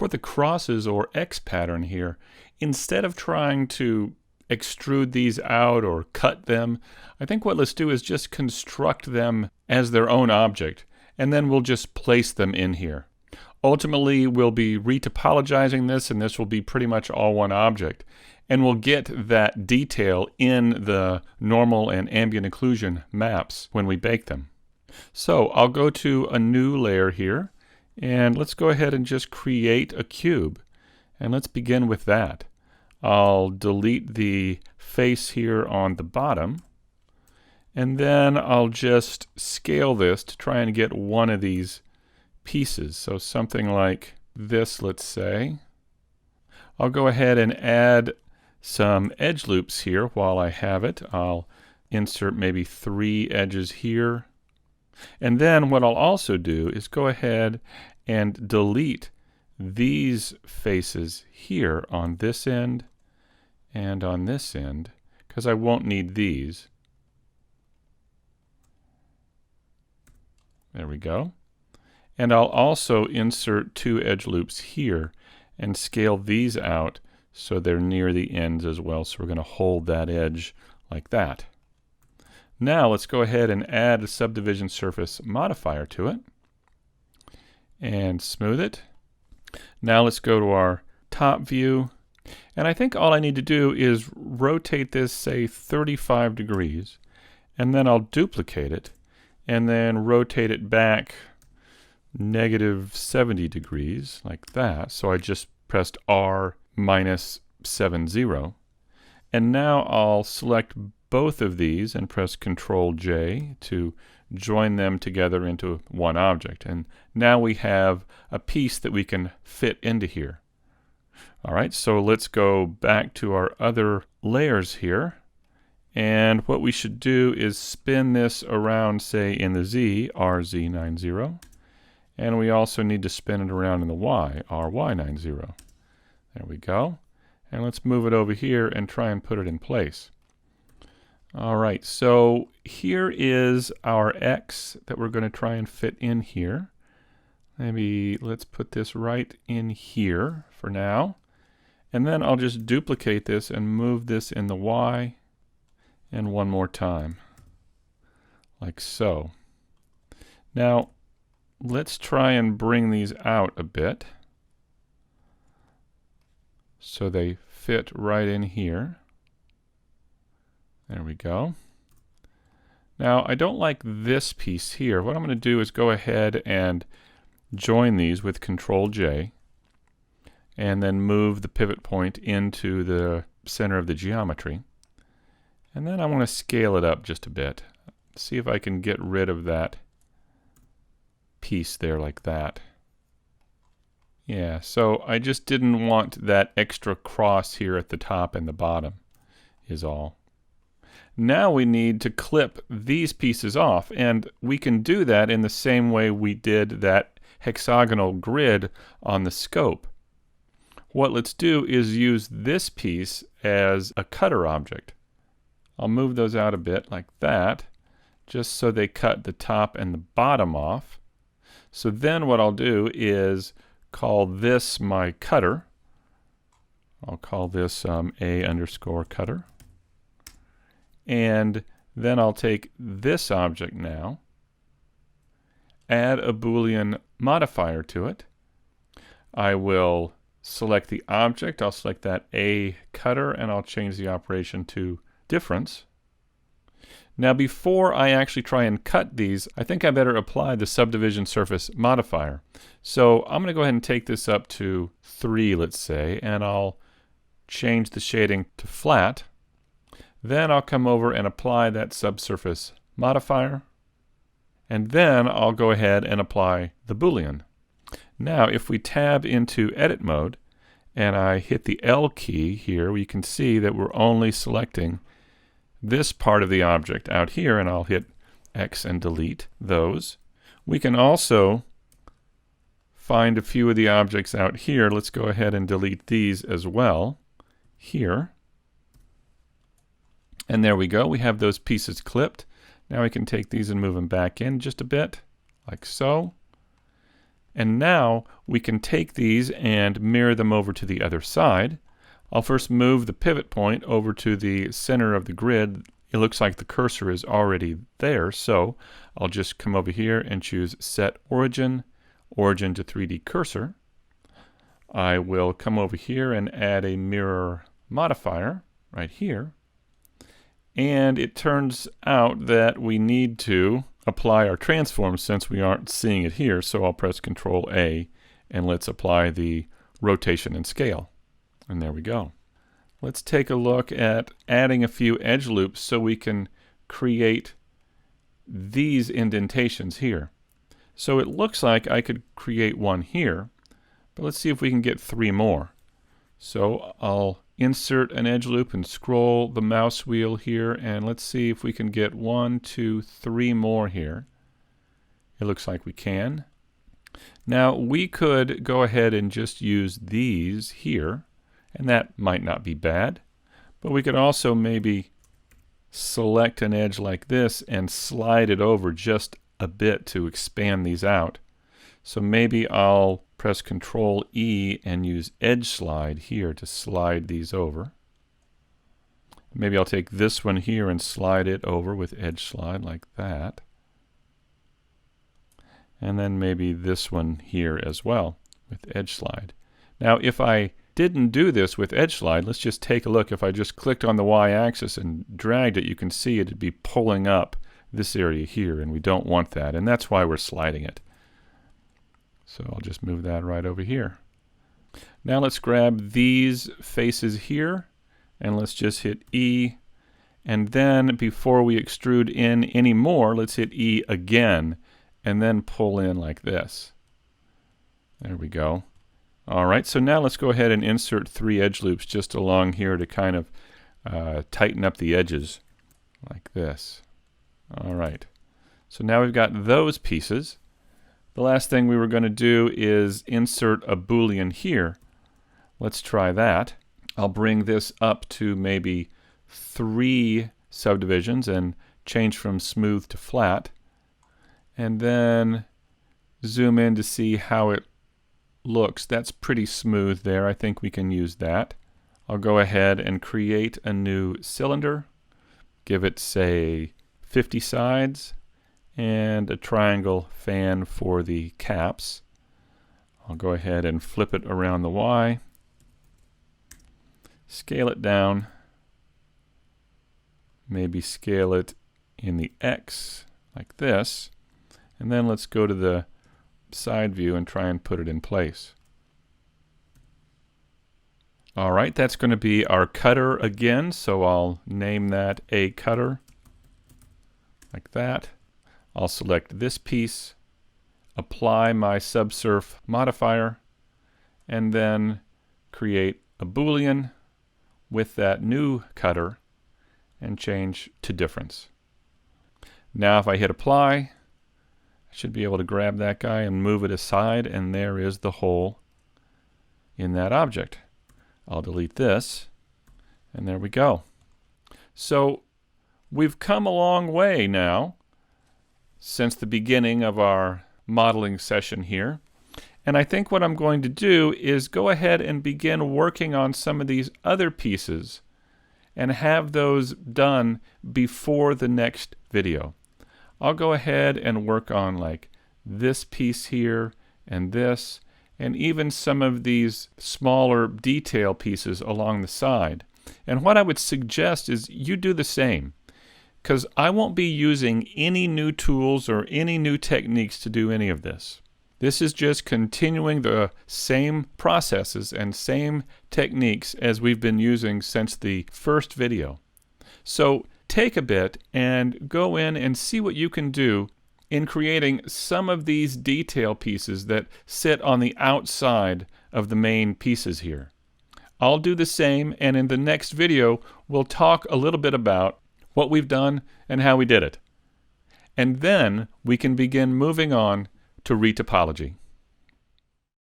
for the crosses or X pattern here, instead of trying to extrude these out or cut them, I think what let's do is just construct them as their own object, and then we'll just place them in here. Ultimately, we'll be retopologizing this, and this will be pretty much all one object. And we'll get that detail in the normal and ambient occlusion maps when we bake them. So I'll go to a new layer here, and let's go ahead and just create a cube. And let's begin with that. I'll delete the face here on the bottom, and then I'll just scale this to try and get one of these pieces. So something like this, let's say. I'll go ahead and add some edge loops here while I have it. I'll insert maybe 3 edges here. And then what I'll also do is go ahead and delete these faces here on this end and on this end, because I won't need these. There we go. And I'll also insert 2 edge loops here and scale these out so they're near the ends as well. So we're going to hold that edge like that. Now let's go ahead and add a subdivision surface modifier to it and smooth it. Now let's go to our top view, and I think all I need to do is rotate this, say 35 degrees, and then I'll duplicate it and then rotate it back -70 degrees like that. So I just pressed R -70, and now I'll select both of these and press Ctrl J to join them together into one object. And now we have a piece that we can fit into here. All right, so let's go back to our other layers here. And what we should do is spin this around, say, in the Z, RZ90. And we also need to spin it around in the Y, RY90. There we go. And let's move it over here and try and put it in place. All right, so here is our X that we're going to try and fit in here. Maybe let's put this right in here for now. And then I'll just duplicate this and move this in the Y, and one more time, like so. Now, let's try and bring these out a bit so they fit right in here. There we go. Now, I don't like this piece here. What I'm going to do is go ahead and join these with Ctrl J and then move the pivot point into the center of the geometry. And then I want to scale it up just a bit. See if I can get rid of that piece there like that. Yeah, so I just didn't want that extra cross here at the top and the bottom is all. Now we need to clip these pieces off, and we can do that in the same way we did that hexagonal grid on the scope. What let's do is use this piece as a cutter object. I'll move those out a bit like that, just so they cut the top and the bottom off. So then what I'll do is call this my cutter. I'll call this A_cutter. And then I'll take this object now, add a Boolean modifier to it. I will select the object, I'll select that A cutter, and I'll change the operation to difference. Now before I actually try and cut these, I think I better apply the subdivision surface modifier. So I'm going to go ahead and take this up to 3, let's say, and I'll change the shading to flat. Then I'll come over and apply that subsurface modifier, and then I'll go ahead and apply the Boolean. Now if we tab into edit mode and I hit the L key here, we can see that we're only selecting this part of the object out here, and I'll hit X and delete those. We can also find a few of the objects out here. Let's go ahead and delete these as well here. And there we go, we have those pieces clipped. Now we can take these and move them back in just a bit, like so. And now we can take these and mirror them over to the other side. I'll first move the pivot point over to the center of the grid. It looks like the cursor is already there, so I'll just come over here and choose Set Origin, Origin to 3D Cursor. I will come over here and add a mirror modifier right here. And it turns out that we need to apply our transform since we aren't seeing it here, so I'll press Ctrl A and let's apply the rotation and scale. And there we go. Let's take a look at adding a few edge loops so we can create these indentations here. So it looks like I could create one here, but let's see if we can get 3 more. So I'll insert an edge loop and scroll the mouse wheel here, and let's see if we can get 1, 2, 3 more here. It looks like we can. Now we could go ahead and just use these here, and that might not be bad, but we could also maybe select an edge like this and slide it over just a bit to expand these out. So maybe I'll press Ctrl E and use edge slide here to slide these over. Maybe I'll take this one here and slide it over with edge slide like that. And then maybe this one here as well with edge slide. Now if I didn't do this with edge slide, let's just take a look. If I just clicked on the y-axis and dragged it, you can see it'd be pulling up this area here, and we don't want that, and that's why we're sliding it. So I'll just move that right over here. Now let's grab these faces here, and let's just hit E, and then before we extrude in any more, let's hit E again, and then pull in like this. There we go. Alright, so now let's go ahead and insert 3 edge loops just along here to kind of tighten up the edges like this. Alright, so now we've got those pieces. The last thing we were going to do is insert a Boolean here. Let's try that. I'll bring this up to maybe 3 subdivisions and change from smooth to flat. And then zoom in to see how it looks. That's pretty smooth there. I think we can use that. I'll go ahead and create a new cylinder. Give it, say, 50 sides. And a triangle fan for the caps. I'll go ahead and flip it around the Y. Scale it down. Maybe scale it in the X like this. And then let's go to the side view and try and put it in place. Alright, that's going to be our cutter again, so I'll name that a cutter like that. I'll select this piece, apply my subsurf modifier, and then create a Boolean with that new cutter and change to difference. Now if I hit apply, I should be able to grab that guy and move it aside, and there is the hole in that object. I'll delete this, and there we go. So we've come a long way now since the beginning of our modeling session here. And I think what I'm going to do is go ahead and begin working on some of these other pieces and have those done before the next video. I'll go ahead and work on like this piece here and this, and even some of these smaller detail pieces along the side. And what I would suggest is you do the same, because I won't be using any new tools or any new techniques to do any of this. This is just continuing the same processes and same techniques as we've been using since the first video. So take a bit and go in and see what you can do in creating some of these detail pieces that sit on the outside of the main pieces here. I'll do the same, and in the next video we'll talk a little bit about what we've done and how we did it. And then we can begin moving on to retopology.